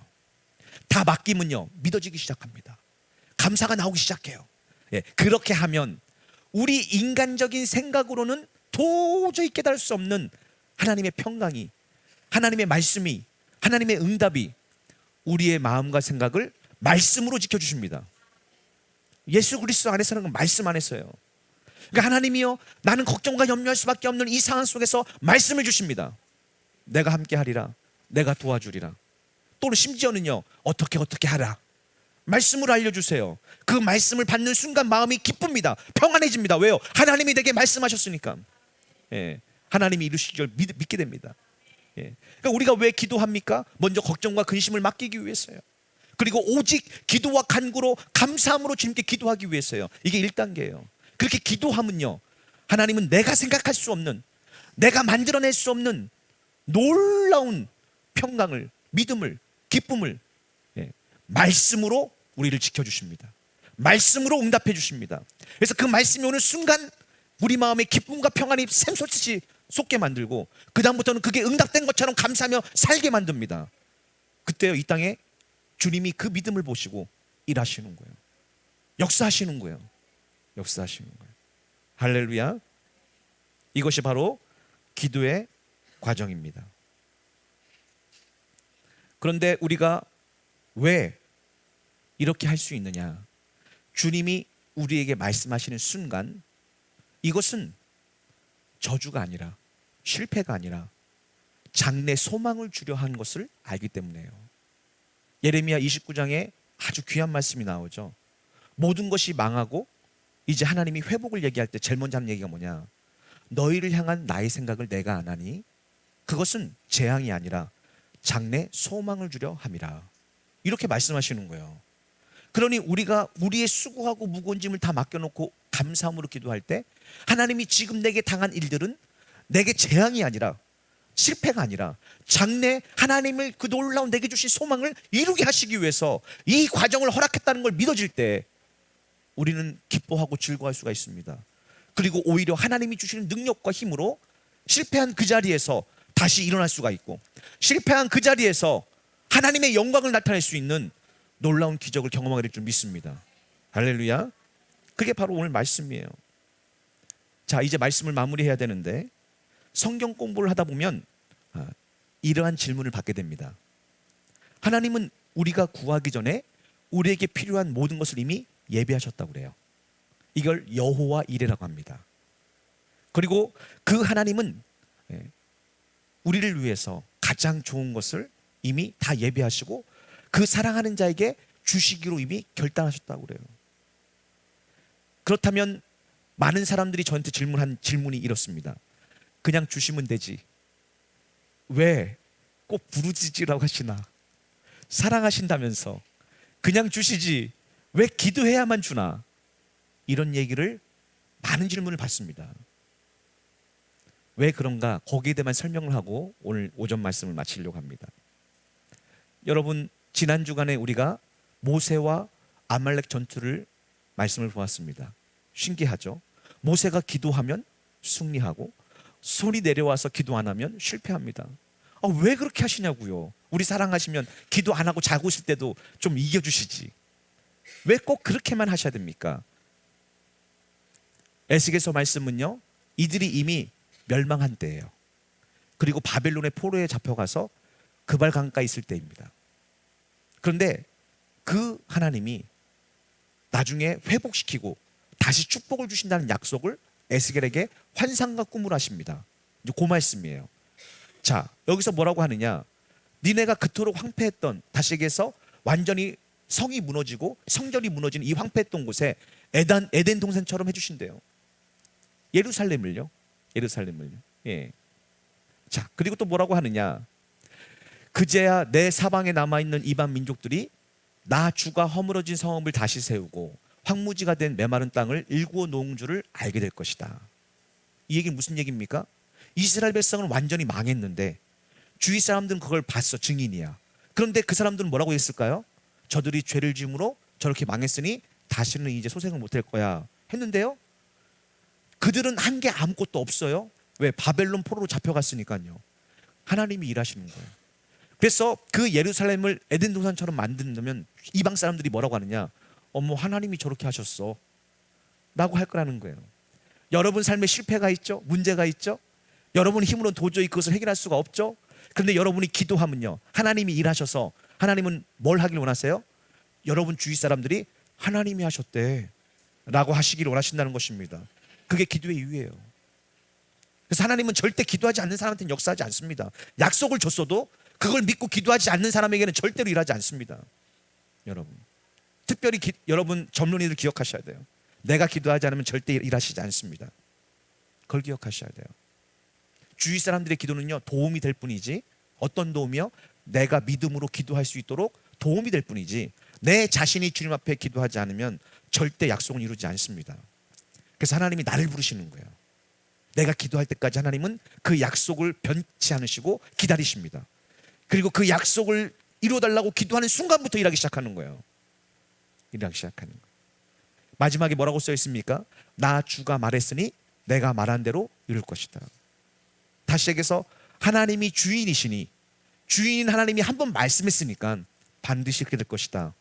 다 맡기면요 믿어지기 시작합니다. 감사가 나오기 시작해요. 예. 그렇게 하면 우리 인간적인 생각으로는 도저히 깨달을 수 없는 하나님의 평강이, 하나님의 말씀이, 하나님의 응답이 우리의 마음과 생각을 말씀으로 지켜주십니다. 예수 그리스도 안에서는 말씀 안에서요. 그러니까 하나님이요 나는 걱정과 염려할 수밖에 없는 이 상황 속에서 말씀을 주십니다. 내가 함께 하리라, 내가 도와주리라. 또 심지어는요 어떻게 하라 말씀으로 알려주세요. 그 말씀을 받는 순간 마음이 기쁩니다. 평안해집니다. 왜요? 하나님이 내게 말씀하셨으니까. 예. 하나님이 이루실 줄 믿게 됩니다. 예. 그러니까 우리가 왜 기도합니까? 먼저 걱정과 근심을 맡기기 위해서요. 그리고 오직 기도와 간구로 감사함으로 주님께 기도하기 위해서요. 이게 1단계예요. 그렇게 기도하면요 하나님은 내가 생각할 수 없는, 내가 만들어낼 수 없는 놀라운 평강을, 믿음을, 기쁨을 말씀으로 우리를 지켜주십니다. 말씀으로 응답해 주십니다. 그래서 그 말씀이 오는 순간 우리 마음에 기쁨과 평안이 샘솟듯이 솟게 만들고 그 다음부터는 그게 응답된 것처럼 감사하며 살게 만듭니다. 그때요 이 땅에 주님이 그 믿음을 보시고 일하시는 거예요. 역사하시는 거예요. 역사하시는 거예요. 할렐루야. 이것이 바로 기도의 과정입니다. 그런데 우리가 왜 이렇게 할 수 있느냐? 주님이 우리에게 말씀하시는 순간 이것은 저주가 아니라, 실패가 아니라 장래 소망을 주려 한 것을 알기 때문에요. 예레미야 29장에 아주 귀한 말씀이 나오죠. 모든 것이 망하고 이제 하나님이 회복을 얘기할 때 제일 먼저 하는 얘기가 뭐냐? 너희를 향한 나의 생각을 내가 안 하니 그것은 재앙이 아니라 장래 소망을 주려 함이라. 이렇게 말씀하시는 거예요. 그러니 우리가 우리의 수고하고 무거운 짐을 다 맡겨놓고 감사함으로 기도할 때 하나님이 지금 내게 당한 일들은 내게 재앙이 아니라, 실패가 아니라 장래 하나님을 그 놀라운 내게 주신 소망을 이루게 하시기 위해서 이 과정을 허락했다는 걸 믿어질 때 우리는 기뻐하고 즐거워할 수가 있습니다. 그리고 오히려 하나님이 주시는 능력과 힘으로 실패한 그 자리에서 다시 일어날 수가 있고, 실패한 그 자리에서 하나님의 영광을 나타낼 수 있는 놀라운 기적을 경험하게 될 줄 믿습니다. 할렐루야. 그게 바로 오늘 말씀이에요. 자, 이제 말씀을 마무리해야 되는데 성경 공부를 하다 보면 이러한 질문을 받게 됩니다. 하나님은 우리가 구하기 전에 우리에게 필요한 모든 것을 이미 예비하셨다고 그래요. 이걸 여호와 이레라고 합니다. 그리고 그 하나님은 우리를 위해서 가장 좋은 것을 이미 다 예비하시고 그 사랑하는 자에게 주시기로 이미 결단하셨다고 그래요. 그렇다면 많은 사람들이 저한테 질문한 질문이 이렇습니다. 그냥 주시면 되지. 왜 꼭 부르짖으라고 하시나? 사랑하신다면서 그냥 주시지 왜 기도해야만 주나? 이런 얘기를 많은 질문을 받습니다. 왜 그런가? 거기에 대한 설명을 하고 오늘 오전 말씀을 마치려고 합니다. 여러분, 지난 주간에 우리가 모세와 아말렉 전투를 말씀을 보았습니다. 신기하죠? 모세가 기도하면 승리하고 손이 내려와서 기도 안 하면 실패합니다. 왜 그렇게 하시냐고요? 우리 사랑하시면 기도 안 하고 자고 있을 때도 좀 이겨주시지. 왜 꼭 그렇게만 하셔야 됩니까? 에스겔서 말씀은요, 이들이 이미 멸망한 때예요. 그리고 바벨론의 포로에 잡혀가서 그발 강가에 있을 때입니다. 그런데 그 하나님이 나중에 회복시키고 다시 축복을 주신다는 약속을 에스겔에게 환상과 꿈으로 하십니다. 이제 그 말씀이에요. 자, 여기서 뭐라고 하느냐? 니네가 그토록 황폐했던, 다시 얘기해서 완전히 성이 무너지고 성전이 무너지는 이 황폐했던 곳에 에덴 동산처럼 해주신대요. 예루살렘을요. 예. 자, 그리고 또 뭐라고 하느냐? 그제야 내 사방에 남아있는 이방 민족들이 나 주가 허물어진 성읍을 다시 세우고 황무지가 된 메마른 땅을 일구어 놓은 줄을 알게 될 것이다. 이 얘기는 무슨 얘기입니까? 이스라엘 백성은 완전히 망했는데 주위 사람들은 그걸 봤어, 증인이야. 그런데 그 사람들은 뭐라고 했을까요? 저들이 죄를 지음으로 저렇게 망했으니 다시는 이제 소생을 못할 거야 했는데요. 그들은 한 게 아무것도 없어요. 왜? 바벨론 포로로 잡혀갔으니까요. 하나님이 일하시는 거예요. 그래서 그 예루살렘을 에덴 동산처럼 만든다면 이방 사람들이 뭐라고 하느냐? 어머, 하나님이 저렇게 하셨어 라고 할 거라는 거예요. 여러분 삶에 실패가 있죠? 문제가 있죠? 여러분 힘으로는 도저히 그것을 해결할 수가 없죠? 그런데 여러분이 기도하면요, 하나님이 일하셔서, 하나님은 뭘 하길 원하세요? 여러분 주위 사람들이 하나님이 하셨대 라고 하시기를 원하신다는 것입니다. 그게 기도의 이유예요. 그래서 하나님은 절대 기도하지 않는 사람한테는 역사하지 않습니다. 약속을 줬어도 그걸 믿고 기도하지 않는 사람에게는 절대로 일하지 않습니다. 여러분, 특별히 여러분 점론이들 기억하셔야 돼요. 내가 기도하지 않으면 절대 일하시지 않습니다. 그걸 기억하셔야 돼요. 주위 사람들의 기도는요, 도움이 될 뿐이지, 어떤 도움이요? 내가 믿음으로 기도할 수 있도록 도움이 될 뿐이지, 내 자신이 주님 앞에 기도하지 않으면 절대 약속은 이루지 않습니다. 그래서 하나님이 나를 부르시는 거예요. 내가 기도할 때까지 하나님은 그 약속을 변치 않으시고 기다리십니다. 그리고 그 약속을 이루어달라고 기도하는 순간부터 일하기 시작하는 거예요. 일하기 시작하는 거예요. 마지막에 뭐라고 써 있습니까? 나 주가 말했으니 내가 말한 대로 이룰 것이다. 다시 얘기해서 하나님이 주인이시니, 주인인 하나님이 한번 말씀했으니까 반드시 그렇게 될 것이다.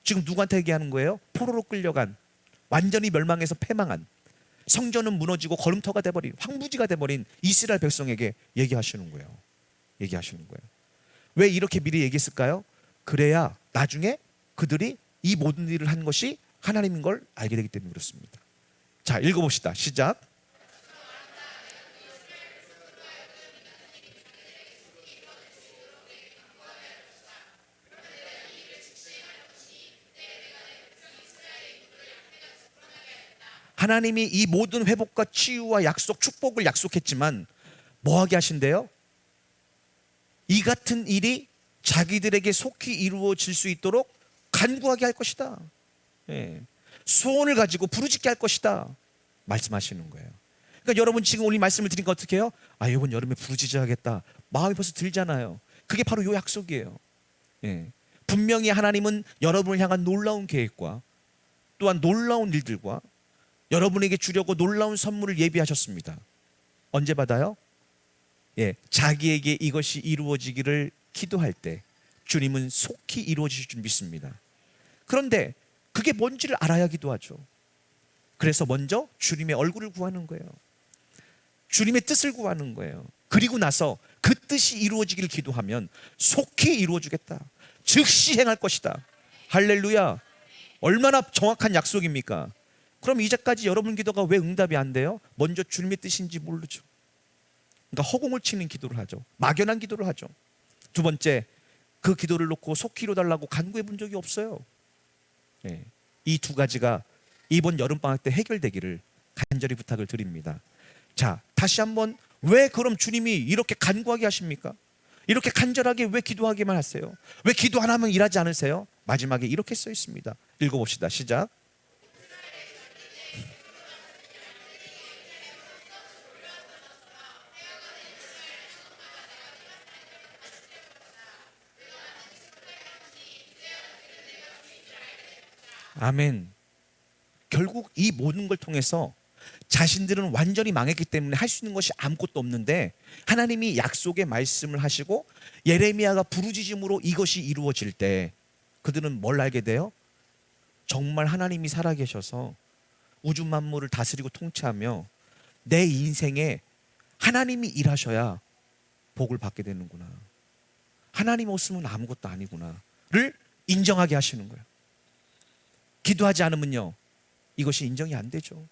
지금 누구한테 얘기하는 거예요? 포로로 끌려간, 완전히 멸망해서 패망한, 성전은 무너지고 걸음터가 돼버린, 황무지가 돼버린 이스라엘 백성에게 얘기하시는 거예요. 얘기하시는 거예요. 왜 이렇게 미리 얘기했을까요? 그래야 나중에 그들이 이 모든 일을 한 것이 하나님인 걸 알게 되기 때문에 그렇습니다. 자, 읽어봅시다. 시작. 하나님이 이 모든 회복과 치유와 약속, 축복을 약속했지만 뭐 하게 하신대요? 이 같은 일이 자기들에게 속히 이루어질 수 있도록 간구하게 할 것이다. 예. 소원을 가지고 부르짖게 할 것이다 말씀하시는 거예요. 그러니까 여러분 지금 오늘 말씀을 드리니까 어떻게 해요? 아, 이번 여름에 부르짖어야겠다, 마음이 벌써 들잖아요. 그게 바로 요 약속이에요. 예. 분명히 하나님은 여러분을 향한 놀라운 계획과 또한 놀라운 일들과 여러분에게 주려고 놀라운 선물을 예비하셨습니다. 언제 받아요? 예, 자기에게 이것이 이루어지기를 기도할 때 주님은 속히 이루어지실 줄 믿습니다. 그런데 그게 뭔지를 알아야 기도하죠. 그래서 먼저 주님의 얼굴을 구하는 거예요. 주님의 뜻을 구하는 거예요. 그리고 나서 그 뜻이 이루어지기를 기도하면 속히 이루어주겠다, 즉시 행할 것이다. 할렐루야. 얼마나 정확한 약속입니까? 그럼 이제까지 여러분 기도가 왜 응답이 안 돼요? 먼저 주님의 뜻인지 모르죠. 그러니까 허공을 치는 기도를 하죠. 막연한 기도를 하죠. 두 번째, 그 기도를 놓고 속히 이루어달라고 간구해 본 적이 없어요. 네. 이 두 가지가 이번 여름방학 때 해결되기를 간절히 부탁을 드립니다. 자, 다시 한번, 왜 그럼 주님이 이렇게 간구하게 하십니까? 이렇게 간절하게 왜 기도하기만 하세요? 왜 기도 안 하면 일하지 않으세요? 마지막에 이렇게 써 있습니다. 읽어봅시다. 시작. 아멘. 결국 이 모든 걸 통해서 자신들은 완전히 망했기 때문에 할 수 있는 것이 아무것도 없는데 하나님이 약속의 말씀을 하시고 예레미야가 부르짖음으로 이것이 이루어질 때 그들은 뭘 알게 돼요? 정말 하나님이 살아계셔서 우주 만물을 다스리고 통치하며 내 인생에 하나님이 일하셔야 복을 받게 되는구나, 하나님 없으면 아무것도 아니구나를 인정하게 하시는 거예요. 기도하지 않으면요, 이것이 인정이 안 되죠.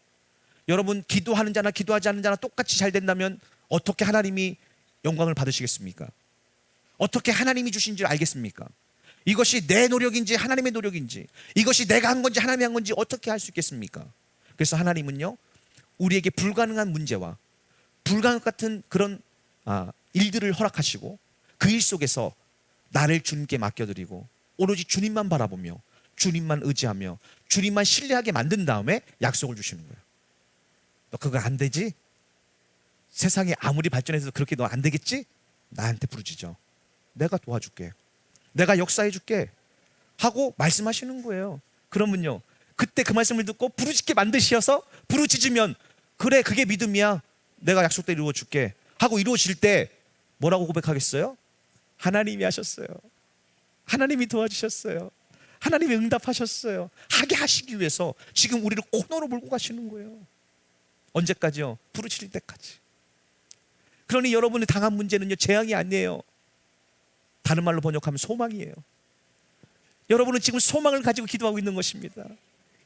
여러분, 기도하는 자나 기도하지 않는 자나 똑같이 잘 된다면 어떻게 하나님이 영광을 받으시겠습니까? 어떻게 하나님이 주신 줄 알겠습니까? 이것이 내 노력인지 하나님의 노력인지, 이것이 내가 한 건지 하나님이 한 건지 어떻게 할 수 있겠습니까? 그래서 하나님은요, 우리에게 불가능한 문제와 불가능 같은 그런 일들을 허락하시고 그 일 속에서 나를 주님께 맡겨드리고 오로지 주님만 바라보며 주님만 의지하며 주님만 신뢰하게 만든 다음에 약속을 주시는 거예요. 너 그거 안 되지? 세상이 아무리 발전해서 그렇게 너 안 되겠지? 나한테 부르짖어. 내가 도와줄게. 내가 역사해 줄게 하고 말씀하시는 거예요. 그러면요, 그때 그 말씀을 듣고 부르짖게 만드셔서 부르짖으면 그래 그게 믿음이야. 내가 약속대로 이루어줄게 하고 이루어질 때 뭐라고 고백하겠어요? 하나님이 하셨어요. 하나님이 도와주셨어요. 하나님이 응답하셨어요. 하게 하시기 위해서 지금 우리를 코너로 몰고 가시는 거예요. 언제까지요? 부르짖을 때까지. 그러니 여러분이 당한 문제는요 재앙이 아니에요. 다른 말로 번역하면 소망이에요. 여러분은 지금 소망을 가지고 기도하고 있는 것입니다.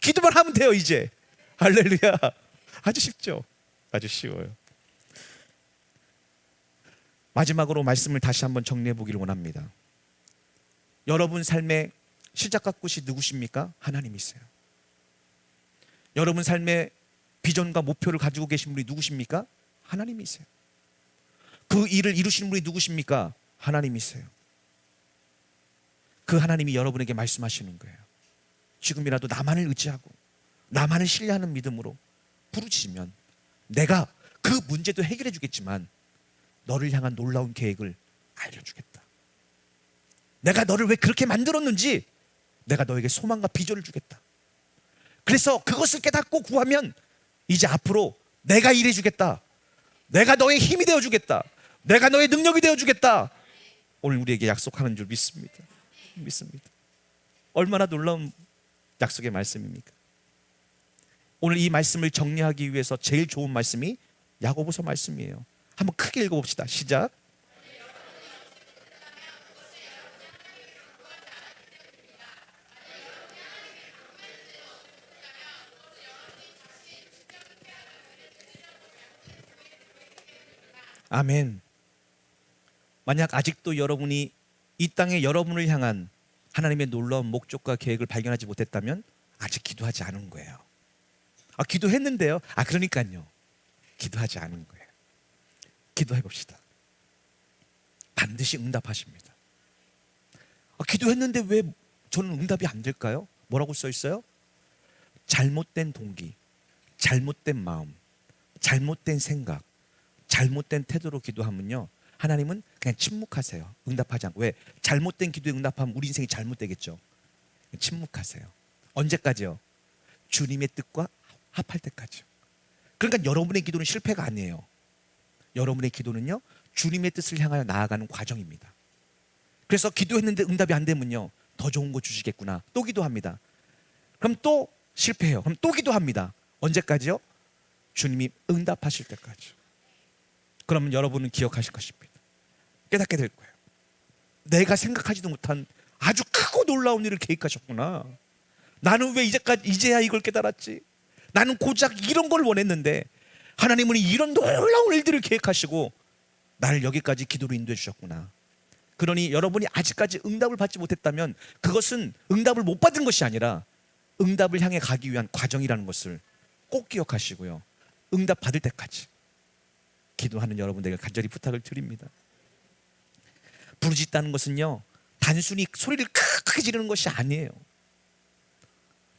기도만 하면 돼요 이제. 할렐루야. 아주 쉽죠? 아주 쉬워요. 마지막으로 말씀을 다시 한번 정리해 보기를 원합니다. 여러분 삶의 시작과 끝이 누구십니까? 하나님이세요. 여러분 삶의 비전과 목표를 가지고 계신 분이 누구십니까? 하나님이세요. 그 일을 이루시는 분이 누구십니까? 하나님이세요. 그 하나님이 여러분에게 말씀하시는 거예요. 지금이라도 나만을 의지하고 나만을 신뢰하는 믿음으로 부르짖으면 내가 그 문제도 해결해 주겠지만 너를 향한 놀라운 계획을 알려주겠다. 내가 너를 왜 그렇게 만들었는지 내가 너에게 소망과 비전을 주겠다. 그래서 그것을 깨닫고 구하면 이제 앞으로 내가 일해 주겠다. 내가 너의 힘이 되어 주겠다. 내가 너의 능력이 되어 주겠다. 오늘 우리에게 약속하는 줄 믿습니다. 믿습니다. 얼마나 놀라운 약속의 말씀입니까? 오늘 이 말씀을 정리하기 위해서 제일 좋은 말씀이 야고보서 말씀이에요. 한번 크게 읽어봅시다. 시작. 아멘. 만약 아직도 여러분이 이 땅에 여러분을 향한 하나님의 놀라운 목적과 계획을 발견하지 못했다면 아직 기도하지 않은 거예요. 기도했는데요. 그러니까요. 기도하지 않은 거예요. 기도해 봅시다. 반드시 응답하십니다. 기도했는데 왜 저는 응답이 안 될까요? 뭐라고 써 있어요? 잘못된 동기, 잘못된 마음, 잘못된 생각, 잘못된 태도로 기도하면요 하나님은 그냥 침묵하세요. 응답하지 않고. 왜? 잘못된 기도에 응답하면 우리 인생이 잘못되겠죠. 침묵하세요. 언제까지요? 주님의 뜻과 합할 때까지요. 그러니까 여러분의 기도는 실패가 아니에요. 여러분의 기도는요 주님의 뜻을 향하여 나아가는 과정입니다. 그래서 기도했는데 응답이 안 되면요 더 좋은 거 주시겠구나 또 기도합니다. 그럼 또 실패해요. 그럼 또 기도합니다. 언제까지요? 주님이 응답하실 때까지. 그러면 여러분은 기억하실 것입니다. 깨닫게 될 거예요. 내가 생각하지도 못한 아주 크고 놀라운 일을 계획하셨구나. 나는 왜 이제야 이걸 깨달았지? 나는 고작 이런 걸 원했는데 하나님은 이런 놀라운 일들을 계획하시고 나를 여기까지 기도로 인도해 주셨구나. 그러니 여러분이 아직까지 응답을 받지 못했다면 그것은 응답을 못 받은 것이 아니라 응답을 향해 가기 위한 과정이라는 것을 꼭 기억하시고요. 응답 받을 때까지 기도하는 여러분들에게 간절히 부탁을 드립니다. 부르짖다는 것은요 단순히 소리를 크게 지르는 것이 아니에요.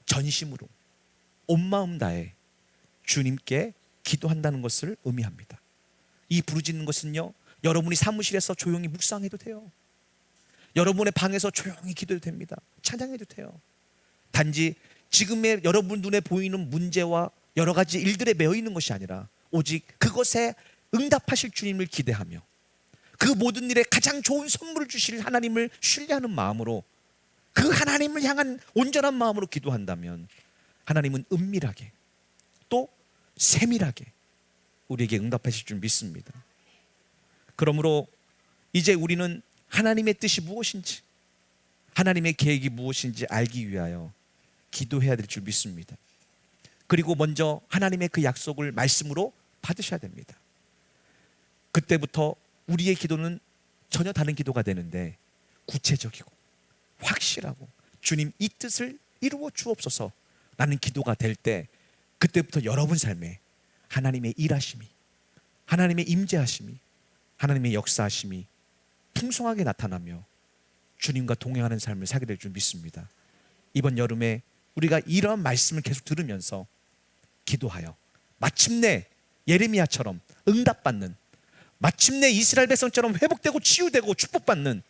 전심으로 온 마음 다해 주님께 기도한다는 것을 의미합니다. 이 부르짖는 것은요 여러분이 사무실에서 조용히 묵상해도 돼요. 여러분의 방에서 조용히 기도해도 됩니다. 찬양해도 돼요. 단지 지금의 여러분 눈에 보이는 문제와 여러 가지 일들에 매여 있는 것이 아니라 오직 그것에 응답하실 주님을 기대하며 그 모든 일에 가장 좋은 선물을 주실 하나님을 신뢰하는 마음으로 그 하나님을 향한 온전한 마음으로 기도한다면 하나님은 은밀하게 또 세밀하게 우리에게 응답하실 줄 믿습니다. 그러므로 이제 우리는 하나님의 뜻이 무엇인지 하나님의 계획이 무엇인지 알기 위하여 기도해야 될 줄 믿습니다. 그리고 먼저 하나님의 그 약속을 말씀으로 받으셔야 됩니다. 그때부터 우리의 기도는 전혀 다른 기도가 되는데 구체적이고 확실하고 주님 이 뜻을 이루어 주옵소서 라는 기도가 될 때 그때부터 여러분 삶에 하나님의 일하심이 하나님의 임재하심이 하나님의 역사하심이 풍성하게 나타나며 주님과 동행하는 삶을 살게 될 줄 믿습니다. 이번 여름에 우리가 이러한 말씀을 계속 들으면서 기도하여 마침내 예레미야처럼 응답받는 마침내 이스라엘 백성처럼 회복되고 치유되고 축복받는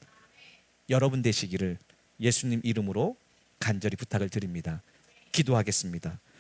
여러분 되시기를 예수님 이름으로 간절히 부탁을 드립니다. 기도하겠습니다.